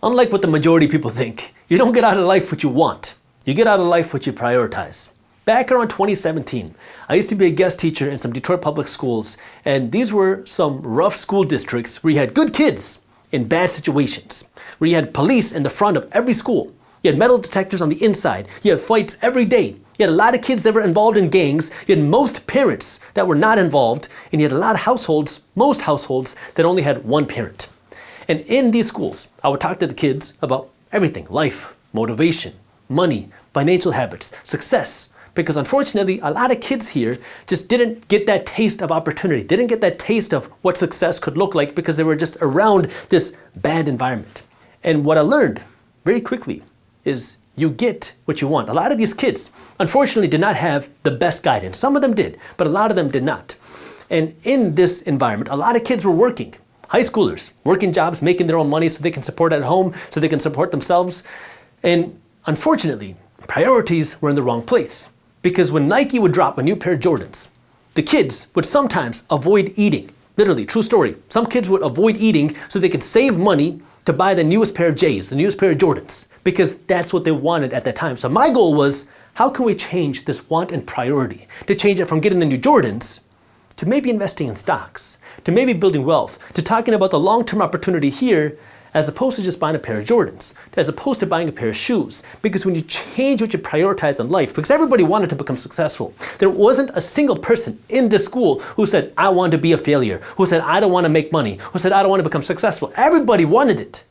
Unlike what the majority of people think, you don't get out of life what you want. You get out of life what you prioritize. Back around 2017, I used to be a guest teacher in some Detroit public schools, and these were some rough school districts where you had good kids in bad situations, where you had police in the front of every school. You had metal detectors on the inside. You had fights every day. You had a lot of kids that were involved in gangs. You had most parents that were not involved, and you had a lot of households, most households, that only had one parent. And in these schools, I would talk to the kids about everything: life, motivation, money, financial habits, success. Because unfortunately, a lot of kids here just didn't get that taste of opportunity, didn't get that taste of what success could look like because they were just around this bad environment. And what I learned very quickly is you get what you want. A lot of these kids, unfortunately, did not have the best guidance. Some of them did, but a lot of them did not. And in this environment, a lot of kids were working. High schoolers, working jobs, making their own money so they can support at home, so they can support themselves. And unfortunately, priorities were in the wrong place. Because when Nike would drop a new pair of Jordans, the kids would sometimes avoid eating. Literally, true story. Some kids would avoid eating so they could save money to buy the newest pair of J's, the newest pair of Jordans, because that's what they wanted at that time. So my goal was, how can we change this want and priority to change it from getting the new Jordans to maybe investing in stocks, to maybe building wealth, to talking about the long-term opportunity here, as opposed to just buying a pair of Jordans, as opposed to buying a pair of shoes. Because when you change what you prioritize in life, because everybody wanted to become successful, there wasn't a single person in this school who said, I want to be a failure, who said, I don't want to make money, who said, I don't want to become successful. Everybody wanted it.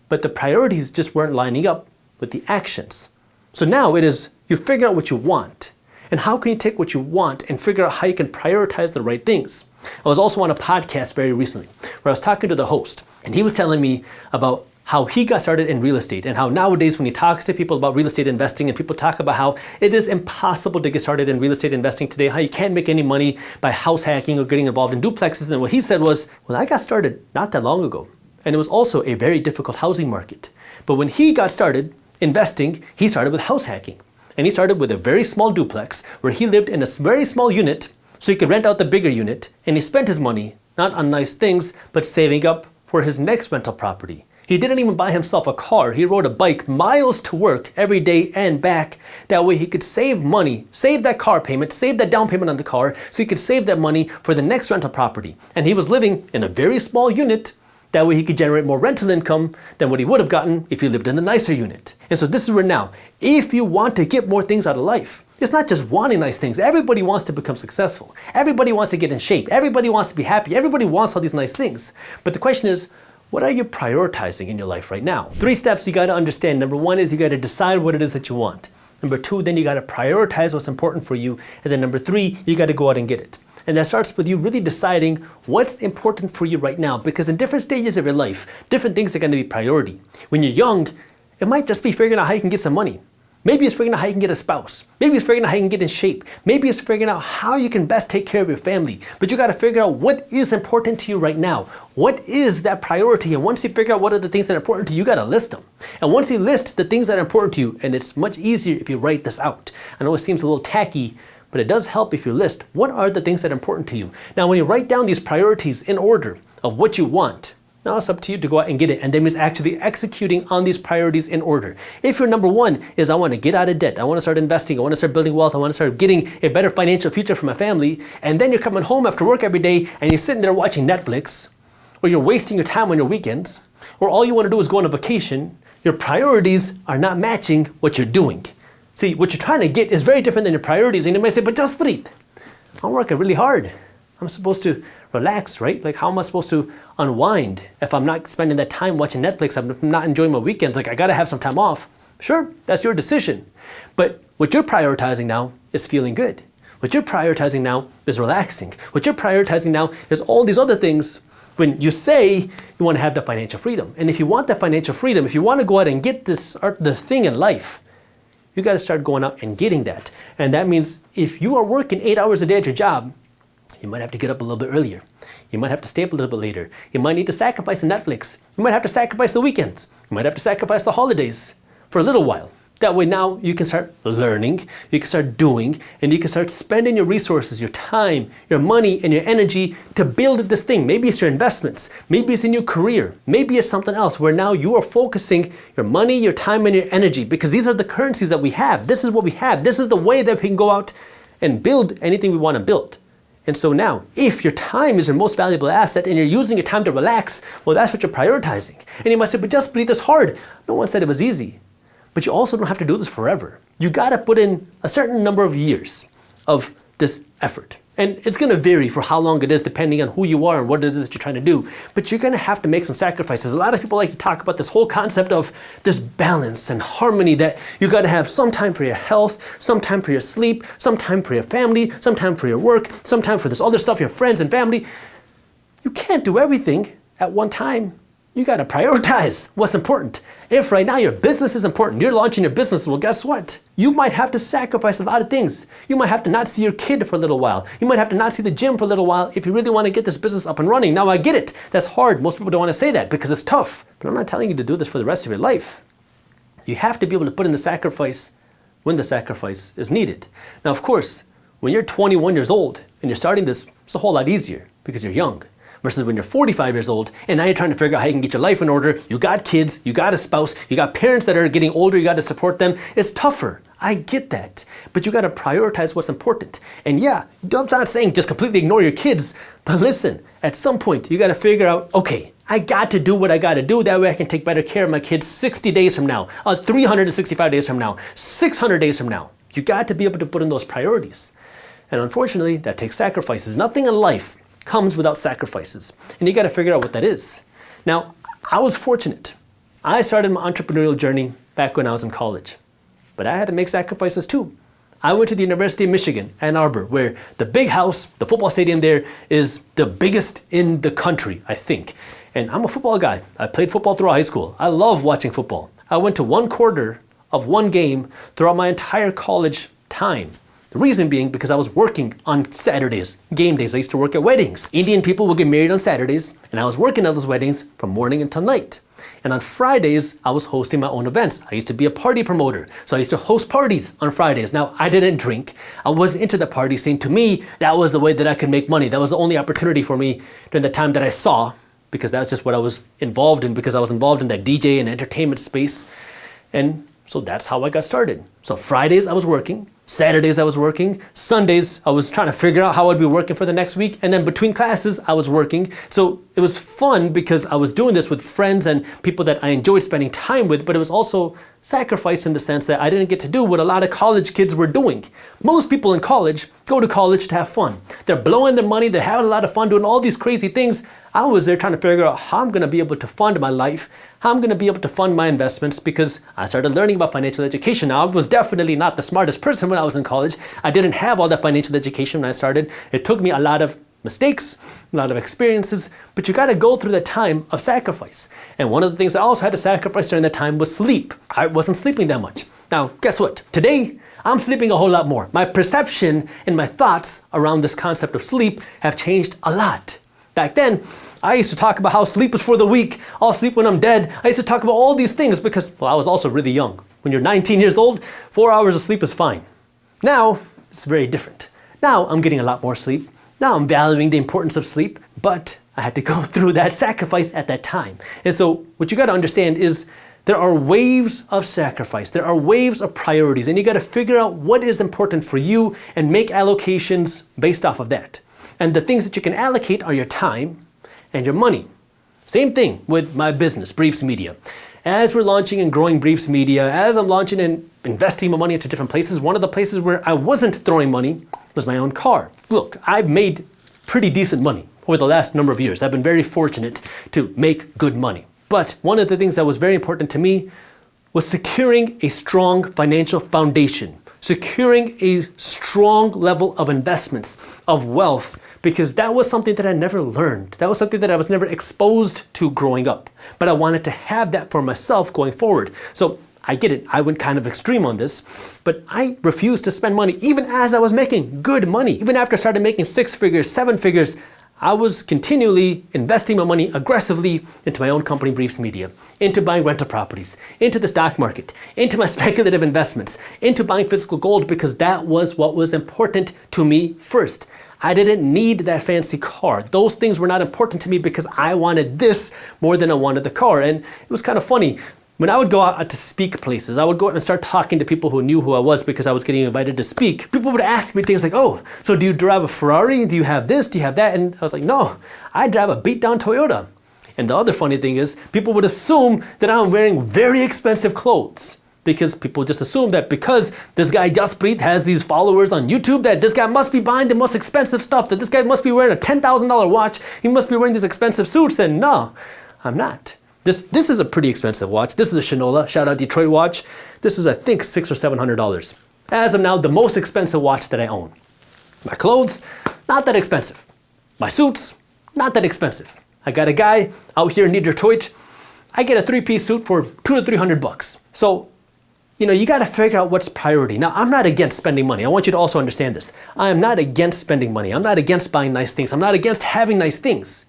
But the priorities just weren't lining up with the actions. So now it is, you figure out what you want. And how can you take what you want and figure out how you can prioritize the right things? I was also on a podcast very recently where I was talking to the host, and he was telling me about how he got started in real estate and how nowadays when he talks to people about real estate investing and people talk about how it is impossible to get started in real estate investing today, how you can't make any money by house hacking or getting involved in duplexes. And what he said was, well, I got started not that long ago. And it was also a very difficult housing market. But when he got started investing, he started with house hacking. And he started with a very small duplex where he lived in a very small unit so he could rent out the bigger unit. And he spent his money, not on nice things, but saving up for his next rental property. He didn't even buy himself a car. He rode a bike miles to work every day and back. That way he could save money, save that car payment, save that down payment on the car, so he could save that money for the next rental property. And he was living in a very small unit. That way he could generate more rental income than what he would have gotten if he lived in the nicer unit. And so this is where now, if you want to get more things out of life, it's not just wanting nice things. Everybody wants to become successful. Everybody wants to get in shape. Everybody wants to be happy. Everybody wants all these nice things. But the question is, what are you prioritizing in your life right now? 3 steps you got to understand. Number 1 is you got to decide what it is that you want. Number 2, then you got to prioritize what's important for you. And then number 3, you got to go out and get it. And that starts with you really deciding what's important for you right now, because in different stages of your life, different things are going to be priority. When you're young, it might just be figuring out how you can get some money. Maybe it's figuring out how you can get a spouse. Maybe it's figuring out how you can get in shape. Maybe it's figuring out how you can best take care of your family. But you got to figure out what is important to you right now. What is that priority? And once you figure out what are the things that are important to you, you got to list them. And once you list the things that are important to you, and it's much easier if you write this out. I know it seems a little tacky, but it does help if you list what are the things that are important to you. Now, when you write down these priorities in order of what you want, now it's up to you to go out and get it. And that means actually executing on these priorities in order. If your number 1 is I want to get out of debt, I want to start investing, I want to start building wealth, I want to start getting a better financial future for my family, and then you're coming home after work every day and you're sitting there watching Netflix, or you're wasting your time on your weekends, or all you want to do is go on a vacation, your priorities are not matching what you're doing. See, what you're trying to get is very different than your priorities. And you might say, but Jaspreet, I'm working really hard. I'm supposed to relax, right? Like, how am I supposed to unwind if I'm not spending that time watching Netflix? I'm not enjoying my weekends. Like, I got to have some time off. Sure, that's your decision. But what you're prioritizing now is feeling good. What you're prioritizing now is relaxing. What you're prioritizing now is all these other things. When you say you want to have the financial freedom, and if you want that financial freedom, if you want to go out and get the thing in life, you got to start going out and getting that. And that means if you are working 8 hours a day at your job, you might have to get up a little bit earlier. You might have to stay up a little bit later. You might need to sacrifice the Netflix. You might have to sacrifice the weekends. You might have to sacrifice the holidays for a little while. That way now you can start learning, you can start doing, and you can start spending your resources, your time, your money, and your energy to build this thing. Maybe it's your investments, maybe it's in your career, maybe it's something else where now you are focusing your money, your time, and your energy, because these are the currencies that we have. This is what we have. This is the way that we can go out and build anything we want to build. And so now, if your time is your most valuable asset and you're using your time to relax, well, that's what you're prioritizing. And you might say, but Jaspreet, this is hard. No one said it was easy. But you also don't have to do this forever. You gotta put in a certain number of years of this effort. And it's gonna vary for how long it is depending on who you are and what it is that you're trying to do. But you're gonna have to make some sacrifices. A lot of people like to talk about this whole concept of this balance and harmony, that you gotta have some time for your health, some time for your sleep, some time for your family, some time for your work, some time for this other stuff, your friends and family. You can't do everything at one time. You gotta prioritize what's important. If right now your business is important, you're launching your business, well, guess what? You might have to sacrifice a lot of things. You might have to not see your kid for a little while. You might have to not see the gym for a little while if you really want to get this business up and running. Now, I get it. That's hard. Most people don't want to say that because it's tough. But I'm not telling you to do this for the rest of your life. You have to be able to put in the sacrifice when the sacrifice is needed. Now, of course, when you're 21 years old and you're starting this, it's a whole lot easier because you're young. Versus when you're 45 years old and now you're trying to figure out how you can get your life in order. You got kids, you got a spouse, you got parents that are getting older, you got to support them. It's tougher. I get that. But you got to prioritize what's important. And yeah, I'm not saying just completely ignore your kids, but listen, at some point you got to figure out, okay, I got to do what I got to do. That way I can take better care of my kids 60 days from now, 365 days from now, 600 days from now. You got to be able to put in those priorities. And unfortunately, that takes sacrifices. Nothing in life comes without sacrifices. And you got to figure out what that is. Now, I was fortunate. I started my entrepreneurial journey back when I was in college, but I had to make sacrifices too. I went to the University of Michigan, Ann Arbor, where the big house, the football stadium there is the biggest in the country, I think. And I'm a football guy. I played football throughout high school. I love watching football. I went to one quarter of one game throughout my entire college time. The reason being because I was working on Saturdays, game days. I used to work at weddings. Indian people would get married on Saturdays, and I was working at those weddings from morning until night. And on Fridays, I was hosting my own events. I used to be a party promoter, so I used to host parties on Fridays. Now, I didn't drink. I wasn't into the party scene. To me, that was the way that I could make money. That was the only opportunity for me during the time that I saw, because that's just what I was involved in, because I was involved in that DJ and entertainment space. And so that's how I got started. So Fridays I was working, Saturdays I was working, Sundays I was trying to figure out how I'd be working for the next week, and then between classes I was working. So it was fun because I was doing this with friends and people that I enjoyed spending time with, but it was also sacrifice in the sense that I didn't get to do what a lot of college kids were doing. Most people in college go to college to have fun. They're blowing their money, they're having a lot of fun doing all these crazy things. I was there trying to figure out how I'm gonna be able to fund my life, how I'm gonna be able to fund my investments, because I started learning about financial education. Now, I was definitely not the smartest person when I was in college. I didn't have all that financial education when I started. It took me a lot of mistakes, a lot of experiences, but you gotta go through that time of sacrifice. And one of the things I also had to sacrifice during that time was sleep. I wasn't sleeping that much. Now, guess what? Today, I'm sleeping a whole lot more. My perception and my thoughts around this concept of sleep have changed a lot. Back then, I used to talk about how sleep is for the weak. I'll sleep when I'm dead. I used to talk about all these things because, well, I was also really young. When you're 19 years old, 4 hours of sleep is fine. Now, it's very different. Now, I'm getting a lot more sleep. Now, I'm valuing the importance of sleep, but I had to go through that sacrifice at that time. And so, what you got to understand is there are waves of sacrifice. There are waves of priorities, and you got to figure out what is important for you and make allocations based off of that. And the things that you can allocate are your time and your money. Same thing with my business, Briefs Media. As we're launching and growing Briefs Media, as I'm launching and investing my money into different places, one of the places where I wasn't throwing money was my own car. Look, I've made pretty decent money over the last number of years. I've been very fortunate to make good money. But one of the things that was very important to me was securing a strong financial foundation, securing a strong level of investments, of wealth, because that was something that I never learned. That was something that I was never exposed to growing up. But I wanted to have that for myself going forward. So I get it, I went kind of extreme on this, but I refused to spend money even as I was making good money. Even after I started making 6 figures, 7 figures, I was continually investing my money aggressively into my own company, Briefs Media, into buying rental properties, into the stock market, into my speculative investments, into buying physical gold, because that was what was important to me first. I didn't need that fancy car. Those things were not important to me because I wanted this more than I wanted the car. And it was kind of funny. When I would go out to speak places, I would go out and start talking to people who knew who I was because I was getting invited to speak. People would ask me things like, oh, so do you drive a Ferrari? Do you have this? Do you have that? And I was like, no, I drive a beat down Toyota. And the other funny thing is people would assume that I'm wearing very expensive clothes because people just assume that because this guy Jaspreet has these followers on YouTube that this guy must be buying the most expensive stuff, that this guy must be wearing a $10,000 watch, he must be wearing these expensive suits. Then no, I'm not. This is a pretty expensive watch. This is a Shinola, shout out Detroit watch. This is, I think, $600 or $700. As of now, the most expensive watch that I own. My clothes, not that expensive. My suits, not that expensive. I got a guy out here in Detroit. I get a 3-piece suit for $200 to $300. So, you got to figure out what's priority. Now, I'm not against spending money. I want you to also understand this. I am not against spending money. I'm not against buying nice things. I'm not against having nice things.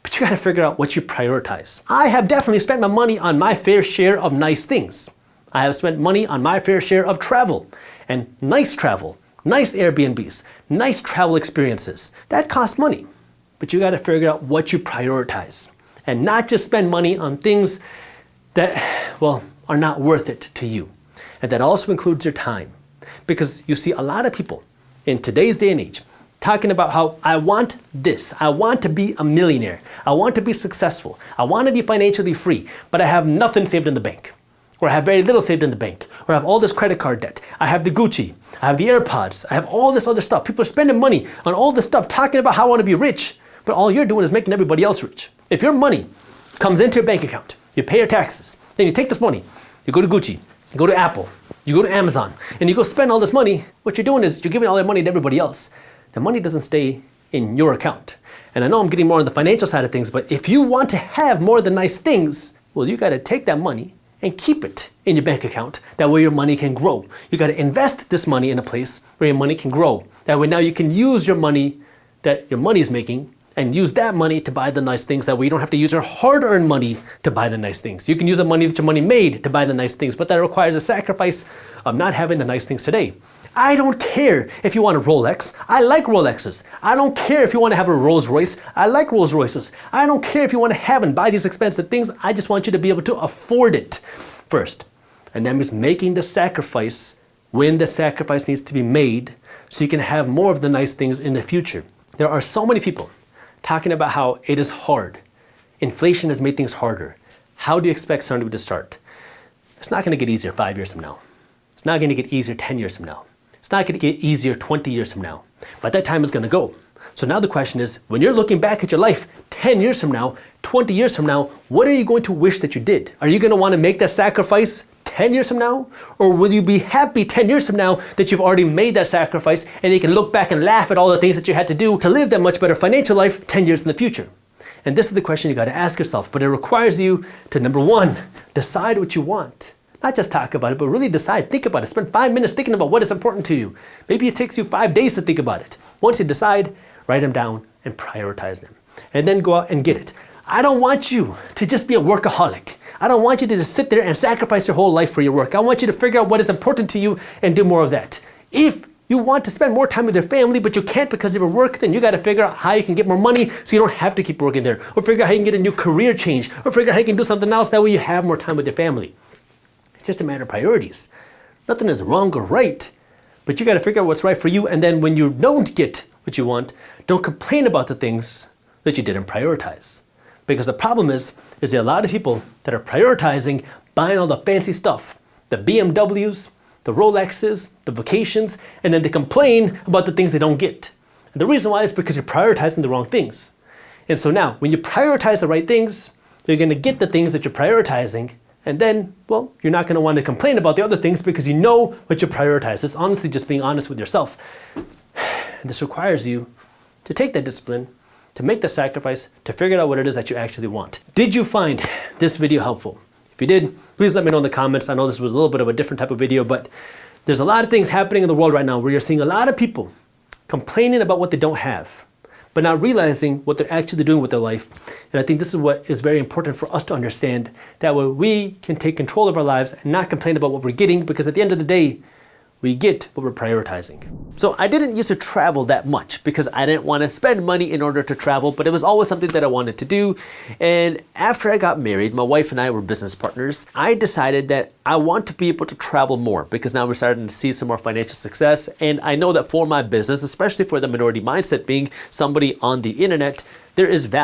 But you got to figure out what you prioritize. I have definitely spent my money on my fair share of nice things. I have spent money on my fair share of travel, nice Airbnbs, nice travel experiences. That costs money. But you got to figure out what you prioritize and not just spend money on things that, are not worth it to you. And that also includes your time. Because you see a lot of people in today's day and age talking about how I want this. I want to be a millionaire. I want to be successful. I want to be financially free, but I have nothing saved in the bank. Or I have very little saved in the bank. Or I have all this credit card debt. I have the Gucci. I have the AirPods. I have all this other stuff. People are spending money on all this stuff, talking about how I want to be rich, but all you're doing is making everybody else rich. If your money comes into your bank account, you pay your taxes, then you take this money, you go to Gucci, you go to Apple, you go to Amazon, and you go spend all this money, what you're doing is you're giving all that money to everybody else. The money doesn't stay in your account. And I know I'm getting more on the financial side of things, but if you want to have more than nice things, you got to take that money and keep it in your bank account. That way your money can grow. You got to invest this money in a place where your money can grow. That way now you can use your money that your money is making and use that money to buy the nice things. That way you don't have to use your hard-earned money to buy the nice things. You can use the money that your money made to buy the nice things, but that requires a sacrifice of not having the nice things today. I don't care if you want a Rolex. I like Rolexes. I don't care if you want to have a Rolls Royce. I like Rolls Royces. I don't care if you want to have and buy these expensive things. I just want you to be able to afford it first. And that means making the sacrifice when the sacrifice needs to be made so you can have more of the nice things in the future. There are so many people talking about how it is hard. Inflation has made things harder. How do you expect somebody to start? It's not going to get easier 5 years from now. It's not going to get easier 10 years from now. It's not going to get easier 20 years from now. But that time is going to go. So now the question is, when you're looking back at your life 10 years from now, 20 years from now, what are you going to wish that you did? Are you going to want to make that sacrifice 10 years from now? Or will you be happy 10 years from now that you've already made that sacrifice and you can look back and laugh at all the things that you had to do to live that much better financial life 10 years in the future? And this is the question you got to ask yourself, but it requires you to, number one, decide what you want. Not just talk about it, but really decide. Think about it. Spend 5 minutes thinking about what is important to you. Maybe it takes you 5 days to think about it. Once you decide, write them down and prioritize them. And then go out and get it. I don't want you to just be a workaholic. I don't want you to just sit there and sacrifice your whole life for your work. I want you to figure out what is important to you and do more of that. If you want to spend more time with your family, but you can't because of your work, then you got to figure out how you can get more money so you don't have to keep working there. Or figure out how you can get a new career change. Or figure out how you can do something else. That way you have more time with your family. It's just a matter of priorities. Nothing is wrong or right, but you got to figure out what's right for you. And then when you don't get what you want, don't complain about the things that you didn't prioritize. Because the problem is there are a lot of people that are prioritizing buying all the fancy stuff, the BMWs, the Rolexes, the vacations, and then they complain about the things they don't get. And the reason why is because you're prioritizing the wrong things. And so now, when you prioritize the right things, you're going to get the things that you're prioritizing. And then, you're not going to want to complain about the other things because you know what you prioritize. It's honestly just being honest with yourself. And this requires you to take that discipline, to make the sacrifice, to figure out what it is that you actually want. Did you find this video helpful? If you did, please let me know in the comments. I know this was a little bit of a different type of video, but there's a lot of things happening in the world right now where you're seeing a lot of people complaining about what they don't have. but not realizing what they're actually doing with their life. And I think this is what is very important for us to understand, that way we can take control of our lives and not complain about what we're getting, because at the end of the day, we get what we're prioritizing. So I didn't used to travel that much because I didn't want to spend money in order to travel, but it was always something that I wanted to do. And after I got married, my wife and I were business partners. I decided that I want to be able to travel more because now we're starting to see some more financial success. And I know that for my business, especially for the minority mindset, being somebody on the internet, there is value